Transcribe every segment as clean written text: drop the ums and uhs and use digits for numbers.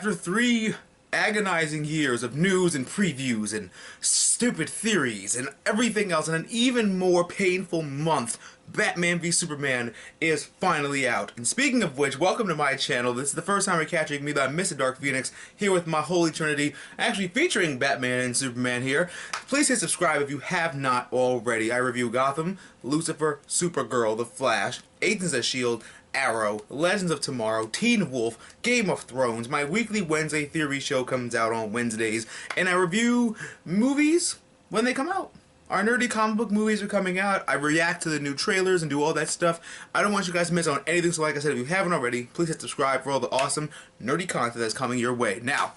After 3 agonizing years of news and previews and stupid theories and everything else, and an even more painful month, Batman v Superman is finally out. And speaking of which, welcome to my channel. This is the first time you're catching me, that I'm Mr. Dark Phoenix, here with my Holy Trinity, actually featuring Batman and Superman here. Please hit subscribe if you have not already. I review Gotham, Lucifer, Supergirl, The Flash, Agents of S.H.I.E.L.D., Arrow, Legends of Tomorrow, Teen Wolf, Game of Thrones. My weekly Wednesday theory show comes out on Wednesdays, and I review movies when they come out. Our nerdy comic book movies are coming out. I react to the new trailers and do all that stuff. I don't want you guys to miss out on anything, so like I said, if you haven't already, please hit subscribe for all the awesome nerdy content that's coming your way. Now,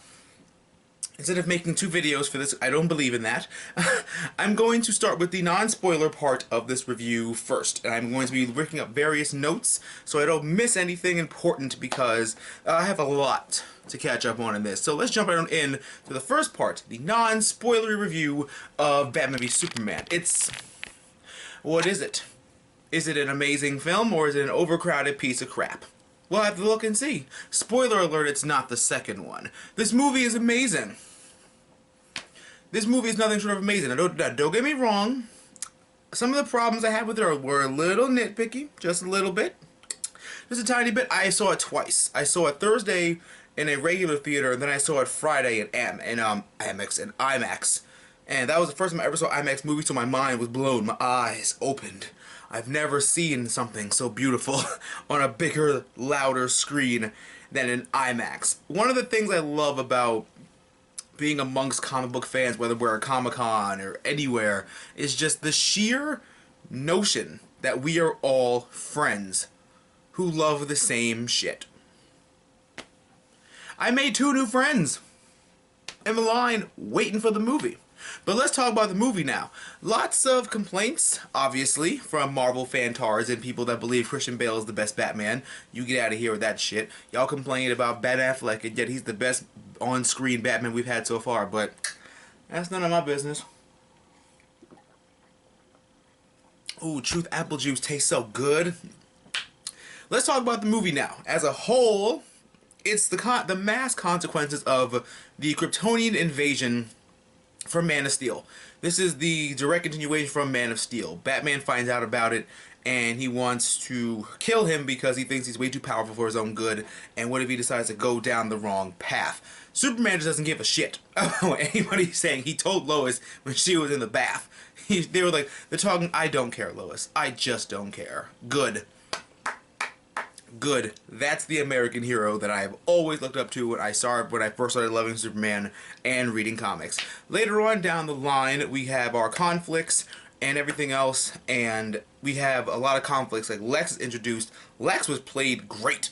instead of making 2 videos for this, I don't believe in that, I'm going to start with the non-spoiler part of this review first. And I'm going to be working up various notes so I don't miss anything important, because I have a lot to catch up on in this. So let's jump right on in to the first part, the non-spoilery review of Batman v Superman. What is it? Is it an amazing film, or is it an overcrowded piece of crap? We'll have to look and see. Spoiler alert, it's not the second one. This movie is amazing. This movie is nothing short of amazing. Don't get me wrong. Some of the problems I had with it were a little nitpicky. Just a little bit. Just a tiny bit. I saw it twice. I saw it Thursday in a regular theater, and then I saw it Friday in IMAX. And that was the first time I ever saw an IMAX movie, so my mind was blown. My eyes opened. I've never seen something so beautiful on a bigger, louder screen than in IMAX. One of the things I love about being amongst comic book fans, whether we're at Comic-Con or anywhere, is just the sheer notion that we are all friends who love the same shit. I made 2 new friends in the line waiting for the movie. But let's talk about the movie now. Lots of complaints, obviously, from Marvel fantards and people that believe Christian Bale is the best Batman. You get out of here with that shit. Y'all complain about Ben Affleck, and yet he's the best on-screen Batman we've had so far, but that's none of my business. Ooh, Truth apple juice tastes so good. Let's talk about the movie now. As a whole, it's the mass consequences of the Kryptonian invasion from Man of Steel. This is the direct continuation from Man of Steel. Batman finds out about it, and he wants to kill him because he thinks he's way too powerful for his own good, and what if he decides to go down the wrong path? Superman just doesn't give a shit about what anybody's saying. He told Lois when she was in the bath. They were like, they're talking, I don't care, Lois. I just don't care. Good. Good. That's the American hero that I have always looked up to when I first started loving Superman and reading comics. Later on down the line, we have our conflicts and everything else, and we have a lot of conflicts. Like Lex is introduced. Lex was played great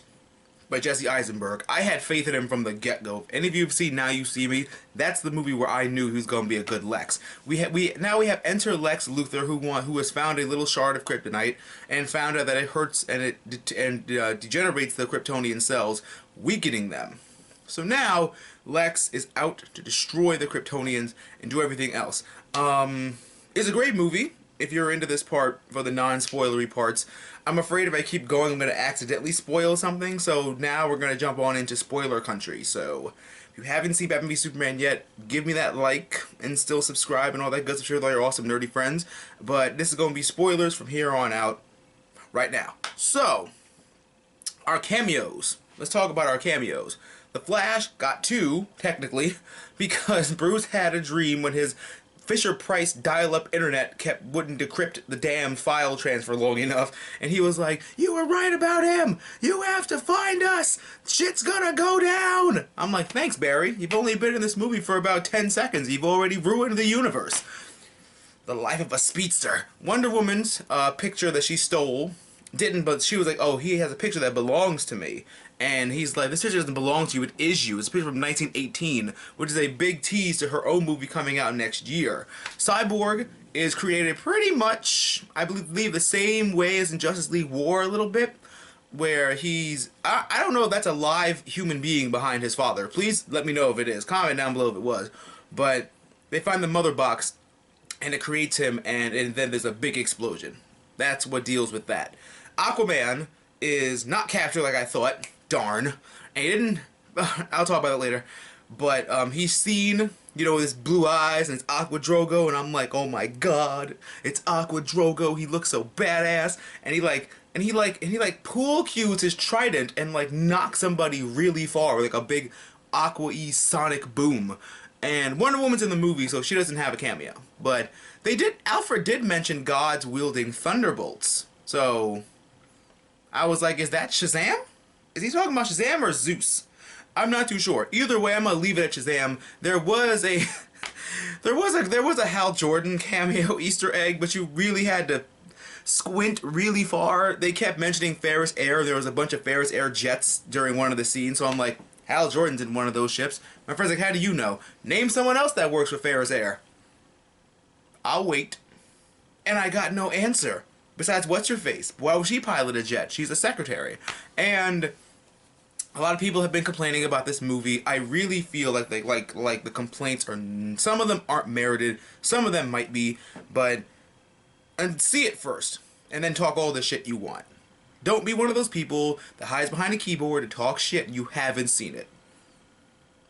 by Jesse Eisenberg. I had faith in him from the get-go. If any of you have seen Now You See Me, that's the movie where I knew he was going to be a good Lex. Now we have Enter Lex Luthor, who has found a little shard of kryptonite and found out that it hurts and it degenerates the Kryptonian cells, weakening them. So now Lex is out to destroy the Kryptonians and do everything else. It's a great movie. If you're into this part, for the non-spoilery parts, I'm afraid if I keep going, I'm going to accidentally spoil something, so now we're going to jump on into spoiler country. So, if you haven't seen Batman v Superman yet, give me that like, and still subscribe and all that good stuff. Sure, they're awesome nerdy friends, but this is going to be spoilers from here on out, right now. So, our cameos. Let's talk about our cameos. The Flash got 2, technically, because Bruce had a dream when his Fisher-Price dial-up internet wouldn't decrypt the damn file transfer long enough, and he was like, you were right about him! You have to find us! Shit's gonna go down! I'm like, thanks, Barry. You've only been in this movie for about 10 seconds. You've already ruined the universe. The life of a speedster. Wonder Woman's picture that she stole didn't, but she was like, oh, he has a picture that belongs to me. And he's like, this picture doesn't belong to you, it is you. It's a picture from 1918, which is a big tease to her own movie coming out next year. Cyborg is created pretty much, I believe, the same way as in Justice League War a little bit, where he's, I don't know if that's a live human being behind his father. Please let me know if it is. Comment down below if it was. But they find the mother box, and it creates him, and then there's a big explosion. That's what deals with that. Aquaman is not captured like I thought. Darn. And he didn't I'll talk about it later. But he's seen, you know, his blue eyes and it's Aqua Drogo, and I'm like, oh my god, it's Aqua Drogo. He looks so badass, and he pool cues his trident and like knocks somebody really far with like a big Aqua-y sonic boom. And Wonder Woman's in the movie, so she doesn't have a cameo. But Alfred did mention gods wielding thunderbolts. So I was like, is that Shazam? Is he talking about Shazam or Zeus? I'm not too sure. Either way, I'm gonna leave it at Shazam. There was a there was a Hal Jordan cameo Easter egg, but you really had to squint really far. They kept mentioning Ferris Air. There was a bunch of Ferris Air jets during one of the scenes, so I'm like, Hal Jordan's in one of those ships. My friend's like, how do you know? Name someone else that works for Ferris Air. I'll wait. And I got no answer. Besides, what's her face? Why would she pilot a jet? She's a secretary. And a lot of people have been complaining about this movie. I really feel like the complaints are, some of them aren't merited, some of them might be, but and see it first and then talk all the shit you want. Don't be one of those people that hides behind a keyboard and talk shit and you haven't seen it.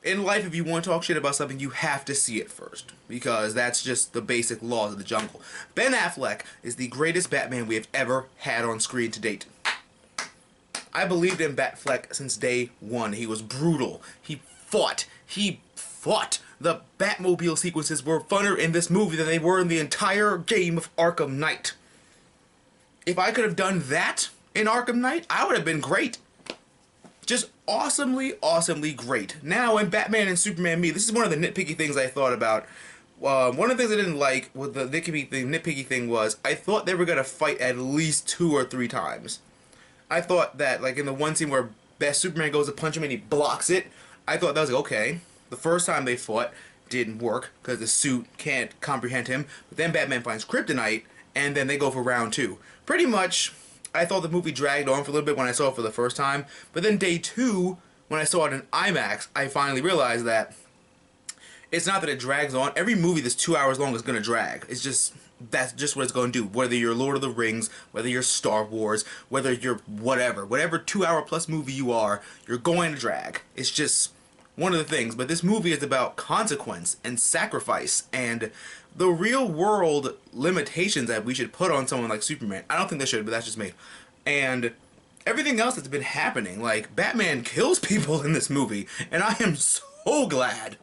In life, if you want to talk shit about something, you have to see it first, because that's just the basic laws of the jungle. Ben Affleck is the greatest Batman we have ever had on screen to date. I believed in Batfleck since day one. He was brutal. He fought. The Batmobile sequences were funner in this movie than they were in the entire game of Arkham Knight. If I could have done that in Arkham Knight, I would have been great. Just awesomely great. Now, in Batman and Superman Me, this is one of the nitpicky things I thought about. One of the things I didn't like with the nitpicky thing was, I thought they were going to fight at least 2 or 3 times. I thought that, like, in the one scene where Superman goes to punch him and he blocks it, I thought that was like, okay. The first time they fought didn't work because the suit can't comprehend him. But then Batman finds kryptonite, and then they go for round 2. Pretty much, I thought the movie dragged on for a little bit when I saw it for the first time. But then day 2, when I saw it in IMAX, I finally realized that it's not that it drags on. Every movie that's 2 hours long is going to drag. It's just, that's just what it's going to do. Whether you're Lord of the Rings, whether you're Star Wars, whether you're whatever 2-hour plus movie you are, you're going to drag. It's just one of the things. But this movie is about consequence and sacrifice and the real world limitations that we should put on someone like Superman. I don't think they should, but that's just me. And everything else that's been happening, like Batman kills people in this movie, and I am so glad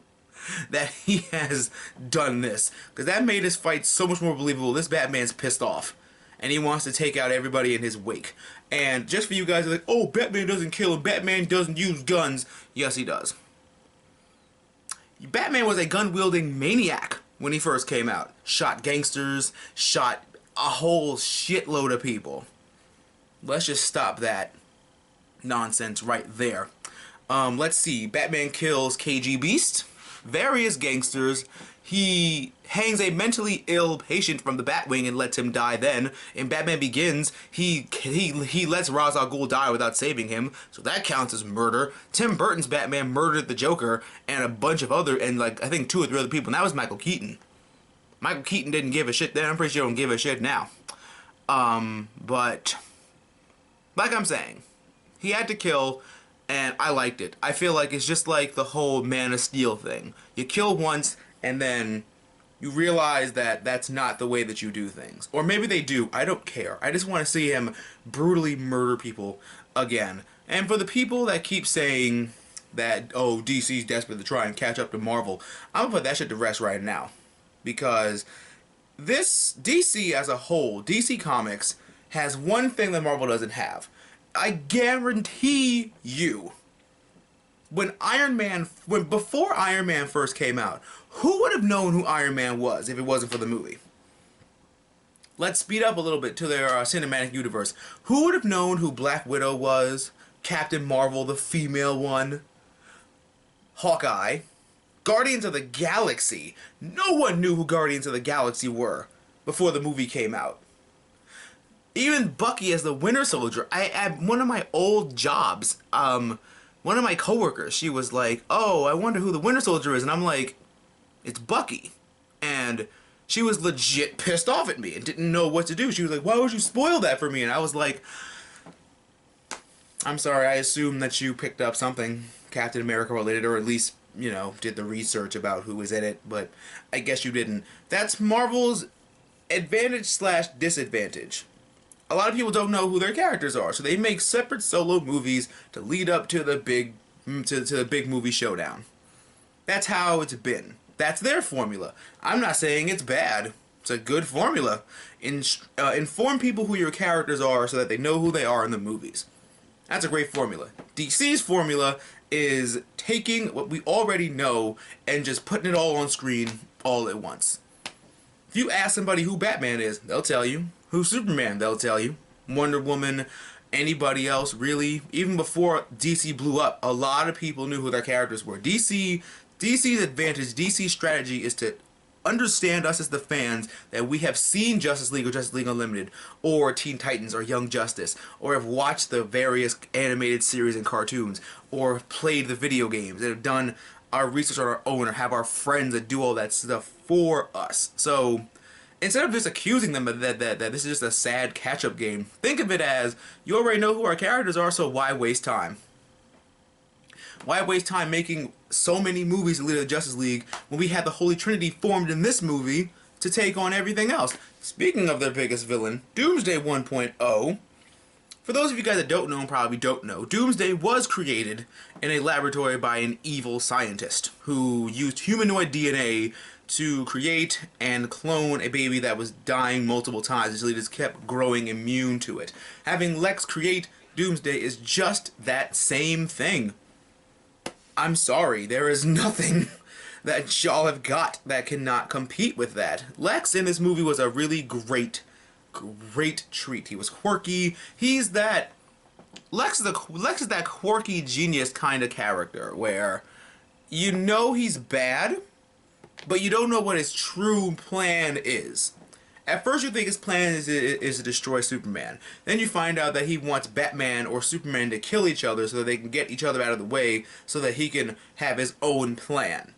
that he has done this, because that made his fight so much more believable. This Batman's pissed off, and he wants to take out everybody in his wake. And just for you guys, like, oh, Batman doesn't kill and Batman doesn't use guns. Yes, he does. Batman was a gun-wielding maniac when he first came out. Shot gangsters, shot a whole shitload of people. Let's just stop that nonsense right there. Let's see. Batman kills KG Beast, various gangsters. He hangs a mentally ill patient from the Batwing and lets him die then. In Batman Begins, he lets Ra's al Ghul die without saving him, so that counts as murder. Tim Burton's Batman murdered the Joker and a bunch of other, and like, I think 2 or 3 other people, and that was Michael Keaton. Michael Keaton didn't give a shit then, I'm pretty sure he don't give a shit now. But like I'm saying, he had to kill, and I liked it. I feel like it's just like the whole Man of Steel thing. You kill once, and then you realize that that's not the way that you do things. Or maybe they do. I don't care. I just want to see him brutally murder people again. And for the people that keep saying that, oh, DC's desperate to try and catch up to Marvel, I'm going to put that shit to rest right now. Because this DC as a whole, DC Comics, has one thing that Marvel doesn't have. I guarantee you, before Iron Man first came out, who would have known who Iron Man was if it wasn't for the movie? Let's speed up a little bit to their cinematic universe. Who would have known who Black Widow was? Captain Marvel, the female one? Hawkeye? Guardians of the Galaxy? No one knew who Guardians of the Galaxy were before the movie came out. Even Bucky as the Winter Soldier. At one of my old jobs, one of my coworkers, she was like, oh, I wonder who the Winter Soldier is. And I'm like, it's Bucky. And she was legit pissed off at me and didn't know what to do. She was like, why would you spoil that for me? And I was like, I'm sorry, I assumed that you picked up something. Captain America related, or at least, you know, did the research about who was in it, but I guess you didn't. That's Marvel's advantage slash disadvantage. A lot of people don't know who their characters are, so they make separate solo movies to lead up to the big to the big movie showdown. That's how it's been. That's their formula. I'm not saying it's bad. It's a good formula. Inform people who your characters are so that they know who they are in the movies. That's a great formula. DC's formula is taking what we already know and just putting it all on screen all at once. If you ask somebody who Batman is, they'll tell you. Who's Superman, they'll tell you. Wonder Woman, anybody else, really. Even before DC blew up, a lot of people knew who their characters were. DC's advantage, DC's strategy is to understand us as the fans that we have seen Justice League or Justice League Unlimited or Teen Titans or Young Justice, or have watched the various animated series and cartoons, or played the video games, and have done our research on our own, or have our friends that do all that stuff for us. So instead of just accusing them of that this is just a sad catch-up game, think of it as, you already know who our characters are, so why waste time? Why waste time making so many movies to lead to the Justice League when we had the Holy Trinity formed in this movie to take on everything else? Speaking of their biggest villain, Doomsday 1.0. For those of you guys that don't know and probably don't know, Doomsday was created in a laboratory by an evil scientist who used humanoid DNA to create and clone a baby that was dying multiple times until he just kept growing immune to it. Having Lex create Doomsday is just that same thing. I'm sorry, there is nothing that y'all have got that cannot compete with that. Lex in this movie was a really great treat. He was quirky. He's that... Lex is that quirky genius kind of character where you know he's bad, but you don't know what his true plan is. At first you think his plan is to destroy Superman. Then you find out that he wants Batman or Superman to kill each other so that they can get each other out of the way so that he can have his own plan.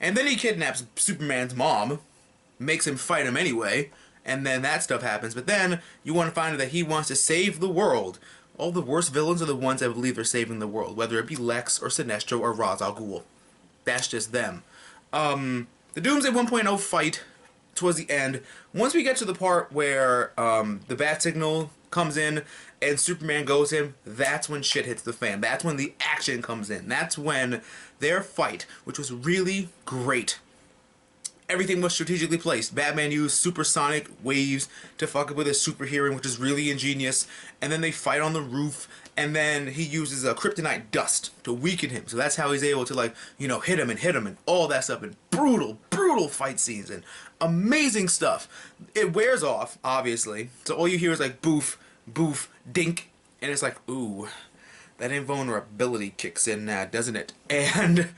And then he kidnaps Superman's mom, makes him fight him anyway, and then that stuff happens. But then you want to find out that he wants to save the world. All the worst villains are the ones that believe they're saving the world, whether it be Lex or Sinestro or Ra's al Ghul. That's just them. The Doomsday 1.0 fight towards the end, once we get to the part where the bat signal comes in and Superman goes in, that's when shit hits the fan. That's when the action comes in. That's when their fight, which was really great, everything was strategically placed. Batman used supersonic waves to fuck up with his super hearing, which is really ingenious, and then they fight on the roof, and then he uses a kryptonite dust to weaken him. So that's how he's able to, like, you know, hit him and all that stuff, and brutal fight scenes and amazing stuff. It wears off, obviously, so all you hear is like boof, boof, dink, and it's like, ooh, that invulnerability kicks in now, doesn't it? And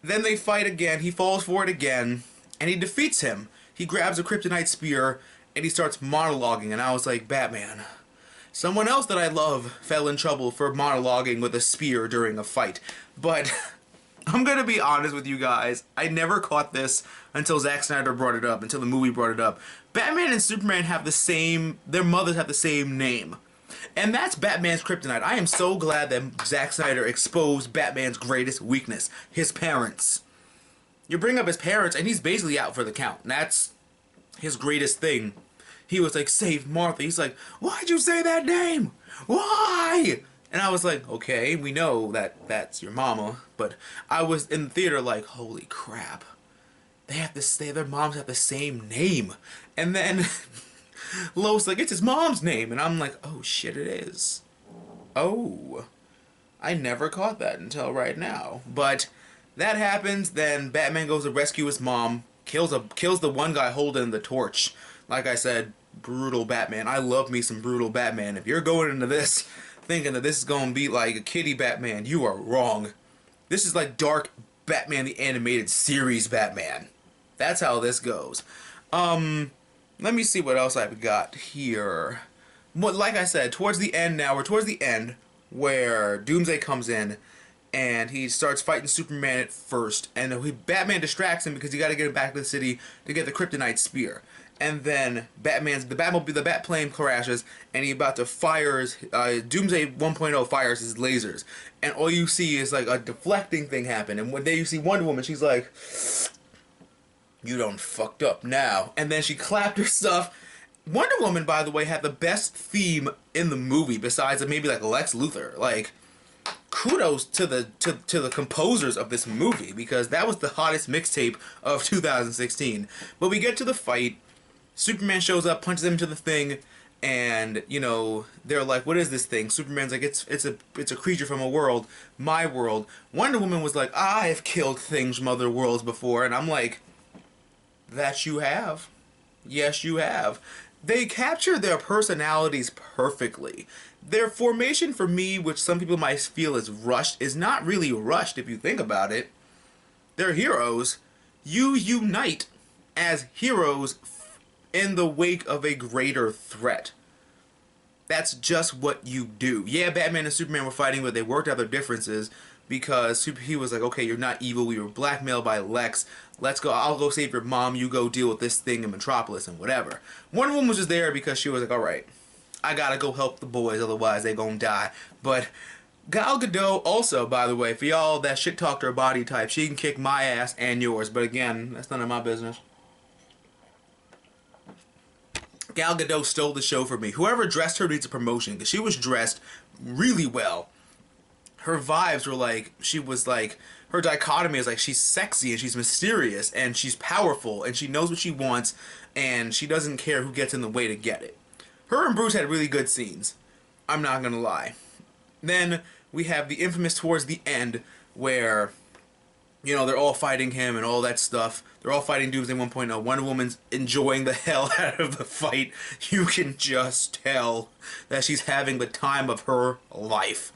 then they fight again, he falls for it again, and he defeats him. He grabs a kryptonite spear and he starts monologuing, and I was like, Batman, someone else that I love fell in trouble for monologuing with a spear during a fight. But I'm gonna be honest with you guys, I never caught this until Zack Snyder brought it up, until the movie brought it up. Batman and Superman have the same, their mothers have the same name. And that's Batman's kryptonite. I am so glad that Zack Snyder exposed Batman's greatest weakness, his parents. You bring up his parents and he's basically out for the count. And that's his greatest thing. He was like, save Martha. He's like, why'd you say that name? Why? And I was like, okay, we know that that's your mama. But I was in the theater like, holy crap. They have to say their moms have the same name. And then Lois like, it's his mom's name. And I'm like, oh shit, it is. Oh. I never caught that until right now. But that happens, then Batman goes to rescue his mom, kills the one guy holding the torch. Like I said, brutal Batman. I love me some brutal Batman. If you're going into this thinking that this is going to be like a kiddie Batman, you are wrong. This is like dark Batman the Animated Series Batman. That's how this goes. Let me see what else I've got here. Well, like I said, towards the end now, we're towards the end where Doomsday comes in and he starts fighting Superman at first, and Batman distracts him because he got to get him back to the city to get the kryptonite spear. and then the Batplane crashes, and he about to fires Doomsday 1.0 fires his lasers, and all you see is like a deflecting thing happen, and when you see Wonder Woman, she's like, "You done fucked up now," and then she clapped her stuff. Wonder Woman, by the way, had the best theme in the movie besides maybe like Lex Luthor. Like, kudos to the composers of this movie, because that was the hottest mixtape of 2016. But we get to the fight. Superman shows up, punches him into the thing, and you know they're like, "What is this thing?" Superman's like, "It's a creature from a world, my world." Wonder Woman was like, "I have killed things from other worlds before," and I'm like, "That you have, yes you have." They capture their personalities perfectly. Their formation, for me, which some people might feel is rushed, is not really rushed if you think about it. They're heroes. You unite as heroes in the wake of a greater threat. That's just what you do. Yeah, Batman and Superman were fighting, but they worked out their differences because he was like, "Okay, you're not evil. We were blackmailed by Lex. Let's go. I'll go save your mom. You go deal with this thing in Metropolis and whatever." Wonder Woman was just there because she was like, "All right, I gotta go help the boys, otherwise they gonna die." But Gal Gadot also, by the way, for y'all that shit talked her body type, she can kick my ass and yours. But again, that's none of my business. Gal Gadot stole the show for me. Whoever dressed her needs a promotion, because she was dressed really well. Her vibes were like, she was like, her dichotomy is like, she's sexy and she's mysterious and she's powerful and she knows what she wants and she doesn't care who gets in the way to get it. Her and Bruce had really good scenes. I'm not gonna lie. Then we have the infamous towards the end where, you know, they're all fighting him and all that stuff. They're all fighting Doomsday 1.0. Wonder Woman's enjoying the hell out of the fight. You can just tell that she's having the time of her life.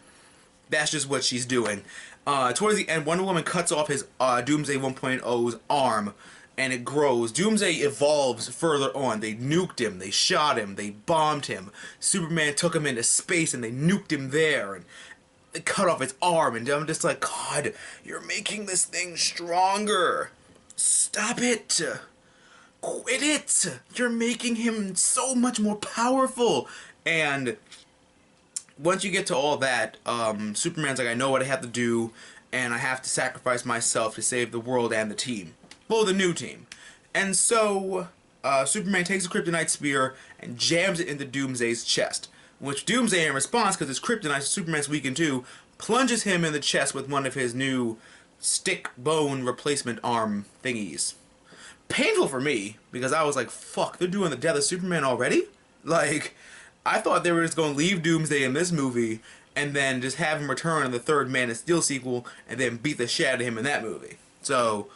That's just what she's doing. Towards the end, Wonder Woman cuts off his Doomsday 1.0's arm, and it grows. Doomsday evolves further on. They nuked him, they shot him, they bombed him. Superman took him into space, and they nuked him there, and they cut off his arm, and I'm just like, God, you're making this thing stronger. Stop it. Quit it. You're making him so much more powerful. And once you get to all that, Superman's like, I know what I have to do, and I have to sacrifice myself to save the world and the team. Well, the new team. And so, Superman takes a kryptonite spear and jams it into Doomsday's chest, which Doomsday, in response, because it's kryptonite, Superman's weakened too, plunges him in the chest with one of his new stick bone replacement arm thingies. Painful for me, because I was like, fuck, they're doing the death of Superman already? Like, I thought they were just going to leave Doomsday in this movie and then just have him return in the third Man of Steel sequel and then beat the shit out of him in that movie. So,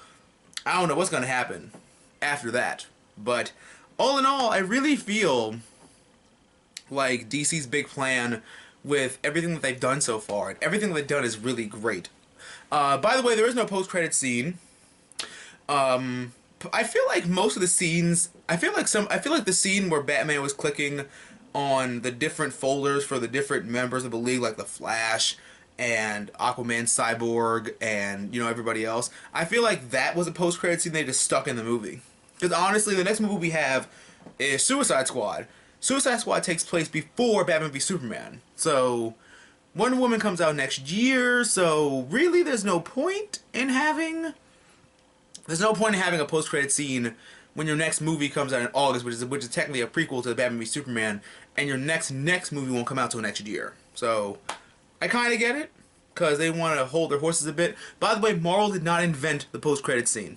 I don't know what's going to happen after that. But, all in all, I really feel like DC's big plan with everything that they've done so far, and everything they've done is really great. By the way, there is no post-credit scene. I feel like most of the scenes, I feel like the scene where Batman was clicking on the different folders for the different members of the League, like the Flash and Aquaman, Cyborg, and, you know, everybody else, I feel like that was a post-credit scene they just stuck in the movie. Because honestly, the next movie we have is Suicide Squad. Suicide Squad takes place before Batman v Superman. So, Wonder Woman comes out next year, so really there's no point in having a post-credit scene when your next movie comes out in August, which is technically a prequel to Batman v Superman, and your next movie won't come out till next year. So, I kind of get it, because they want to hold their horses a bit. By the way, Marvel did not invent the post-credit scene.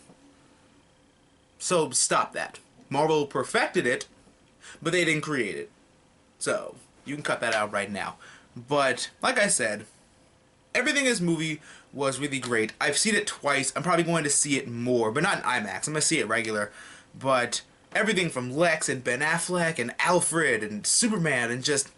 So, stop that. Marvel perfected it, but they didn't create it. So, you can cut that out right now. But, like I said, everything in this movie was really great. I've seen it twice. I'm probably going to see it more, but not in IMAX. I'm going to see it regular. But everything from Lex and Ben Affleck and Alfred and Superman and just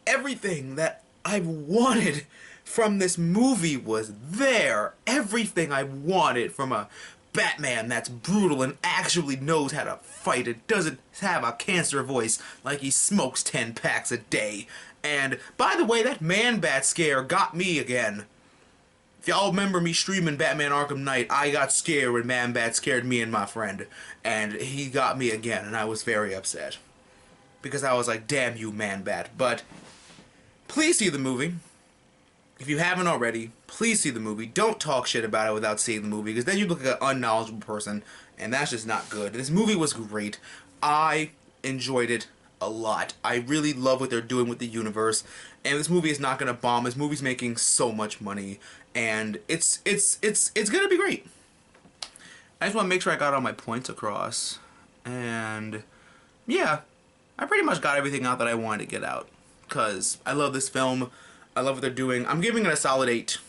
everything that I wanted from this movie was there. Everything I wanted from a Batman that's brutal and actually knows how to fight. It doesn't have a cancer voice like he smokes 10 packs a day. And, by the way, that Man-Bat scare got me again. If y'all remember me streaming Batman Arkham Knight, I got scared when Man-Bat scared me and my friend. And he got me again, and I was very upset. Because I was like, damn you, Man-Bat. But, please see the movie. If you haven't already, please see the movie. Don't talk shit about it without seeing the movie, because then you look like an unknowledgeable person, and that's just not good. This movie was great. I enjoyed it a lot. I really love what they're doing with the universe, and this movie is not gonna bomb. This movie's making so much money, and it's gonna be great. I just want to make sure I got all my points across, and yeah, I pretty much got everything out that I wanted to get out, because I love this film. I love what they're doing. I'm giving it a solid 8.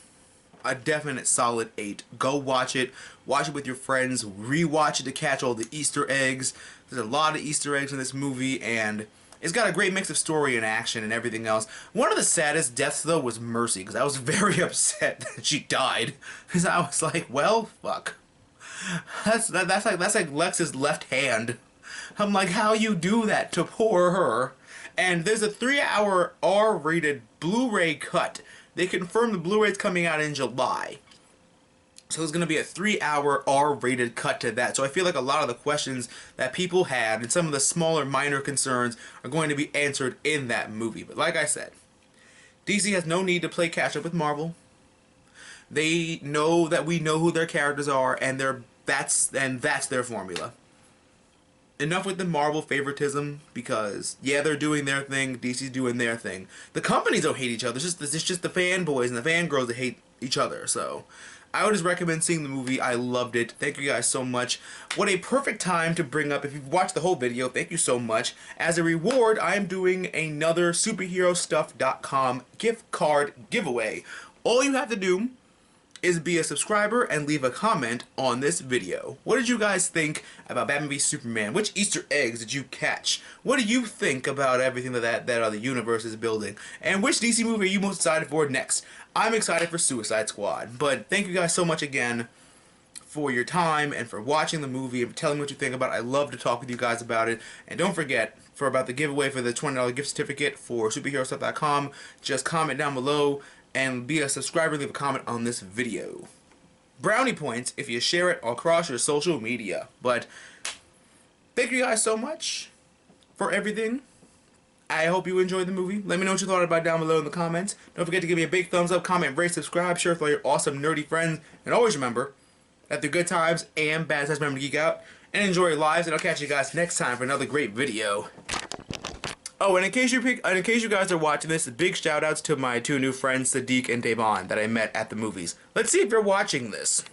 A definite solid 8. Go watch it. Watch it with your friends. Rewatch it to catch all the Easter eggs. There's a lot of Easter eggs in this movie, and it's got a great mix of story and action and everything else. One of the saddest deaths, though, was Mercy, because I was very upset that she died. Because I was like, well, fuck. That's like Lex's left hand. I'm like, how you do that to poor her? And there's a 3-hour R-rated Blu-ray cut. They confirmed the Blu-ray's coming out in July. So there's going to be a 3-hour R-rated cut to that. So I feel like a lot of the questions that people had and some of the smaller minor concerns are going to be answered in that movie. But like I said, DC has no need to play catch-up with Marvel. They know that we know who their characters are, and that's their formula. Enough with the Marvel favoritism, because yeah, they're doing their thing, DC's doing their thing. The companies don't hate each other, it's just the fanboys and the fangirls that hate each other. So I would just recommend seeing the movie. I loved it. Thank you guys so much. What a perfect time to bring up, if you've watched the whole video, thank you so much. As a reward, I am doing another superherostuff.com gift card giveaway. All you have to do is be a subscriber and leave a comment on this video. What did you guys think about Batman v Superman? Which Easter eggs did you catch? What do you think about everything that other universe is building? And which DC movie are you most excited for next? I'm excited for Suicide Squad. But thank you guys so much again for your time and for watching the movie and for telling me what you think about it. I love to talk with you guys about it. And don't forget, about the giveaway for the $20 gift certificate for superherostuff.com, just comment down below and be a subscriber, leave a comment on this video. Brownie points if you share it across your social media. But thank you guys so much for everything. I hope you enjoyed the movie. Let me know what you thought about it down below in the comments. Don't forget to give me a big thumbs up, comment, rate, subscribe, share with all your awesome nerdy friends. And always remember that through good times and bad times, remember to geek out and enjoy your lives. And I'll catch you guys next time for another great video. Oh, and in case you guys are watching this, big shout outs to my 2 new friends, Sadiq and Devon, that I met at the movies. Let's see if you're watching this.